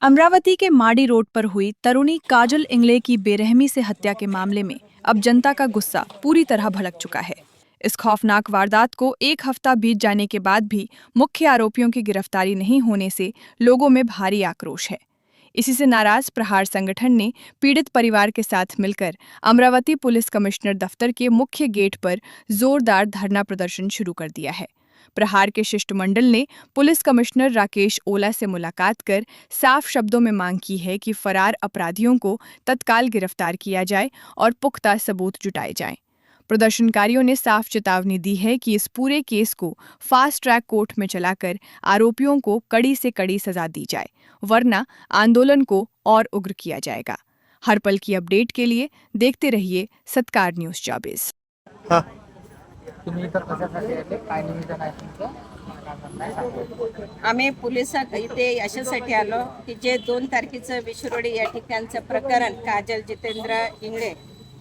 अमरावती के माड़ी रोड पर हुई तरुणी काजल इंगले की बेरहमी से हत्या के मामले में अब जनता का गुस्सा पूरी तरह भड़क चुका है। इस खौफनाक वारदात को एक हफ्ता बीत जाने के बाद भी मुख्य आरोपियों की गिरफ्तारी नहीं होने से लोगों में भारी आक्रोश है। इसी से नाराज प्रहार संगठन ने पीड़ित परिवार के साथ मिलकर अमरावती पुलिस कमिश्नर दफ्तर के मुख्य गेट पर जोरदार धरना प्रदर्शन शुरू कर दिया है। प्रहार के शिष्टमंडल ने पुलिस कमिश्नर राकेश ओला से मुलाकात कर साफ शब्दों में मांग की है कि फरार अपराधियों को तत्काल गिरफ्तार किया जाए और पुख्ता सबूत जुटाए जाएं। प्रदर्शनकारियों ने साफ चेतावनी दी है कि इस पूरे केस को फास्ट ट्रैक कोर्ट में चलाकर आरोपियों को कड़ी से कड़ी सजा दी जाए, वरना आंदोलन को और उग्र किया जाएगा। हर पल की अपडेट के लिए देखते रहिए सत्कार न्यूज 24। तुम्ही इतर कशासाठी आले? काय निवेदन आहे तुमचं? मला काय म्हणणं आहे सांगा. आम्ही पोलिसात इथे अशासाठी आलो की जे 2 तारखेचं विशुरोडी या ठिकाणचं प्रकरण काजल जितेंद्र इंगळे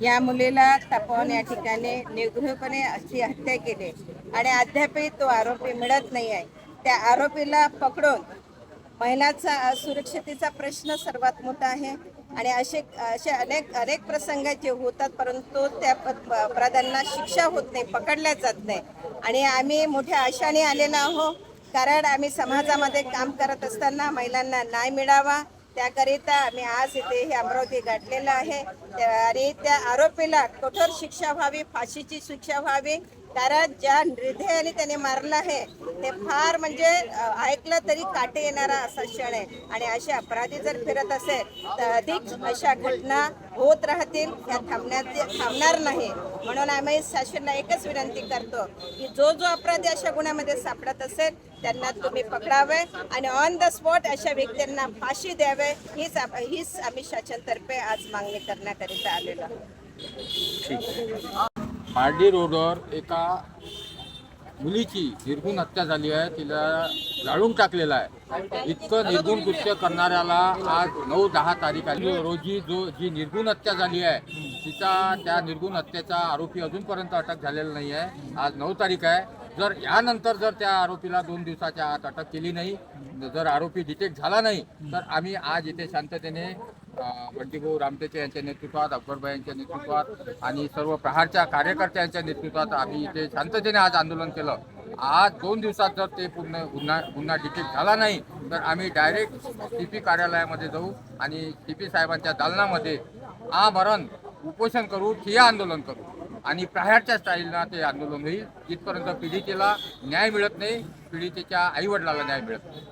या मुलीला तापवून या ठिकाणी निर्घृणपणे अशी हत्या केली आणि अद्यापही तो आरोपी मिळत नाही आहे. त्या आरोपीला पकडून महिलांचा असुरक्षिततेचा प्रश्न सर्वात मोठा आहे आणि असे अनेक प्रसंग जे होतात, परंतु त्या अपराध्यांना शिक्षा होत नाही, पकडल्या जात नाही. आणि आम्ही मोठ्या आशाने आलेलो आहोत, कारण आम्ही समाजामध्ये काम करत असताना महिलांना न्याय मिळावा त्याकरिता आम्ही आज इथे हे अमरावती गाठलेलं आहे. आणि त्या आरोपीला कठोर शिक्षा व्हावी, फाशीची शिक्षा व्हावी, कारण ज्या निर्दयाने त्याने मारलं आहे ते फार म्हणजे ऐकलं तरी काटे येणारा असा क्षण आहे. आणि असे अपराधी जर फिरत असेल तर अधिक अशा घटना होत राहतील, त्या थांबणार नाही. म्हणून आम्ही शासनाला एकच विनंती करतो की जो अपराधी अशा गुन्ह्यामध्ये सापडत असेल त्यांना तुम्ही पकडावे आणि ऑन द स्पॉट अशा व्यक्तींना फाशी द्यावे, हीच आम्ही शासनातर्फे आज मागणी करण्याकरिता आलेलो आहोत. मार्डी रोडवर एका मुलीची निर्घृण हत्या झाली आहे. तिला जाळून टाकलेलं आहे. इतकं निर्घृण कृत्य करणाऱ्याला आज 9-10 तारीख रोजी जी निर्घृण हत्या झाली आहे त्या निर्घृण हत्येचा आरोपी अजूनपर्यंत अटक झालेला नाही आहे. आज 9 तारीख आहे. जर यानंतर त्या आरोपीला 2 दिवसाच्या आत अटक केली नाही, जर आरोपी डिटेक्ट झाला नाही, तर आम्ही आज इथे शांततेने बंटीभाऊ रामटेके यांच्या नेतृत्वात, अकबरभाई यांच्या नेतृत्वात आणि सर्व प्रहारच्या कार्यकर्त्यांच्या नेतृत्वात आम्ही इथे शांततेने आज आंदोलन केलं. आज 2 दिवसात जर ते गुन्हा डिटेक्ट झाला नाही तर आम्ही डायरेक्ट TP कार्यालयामध्ये जाऊ आणि TP साहेबांच्या दालनामध्ये आमरण उपोषण करू, ठिय्या आंदोलन करू आणि प्रहारच्या स्टाईलनं ते आंदोलन होईल जिथपर्यंत पीडितेला न्याय मिळत नाही, पीडितेच्या आईवडिलाला न्याय मिळत नाही.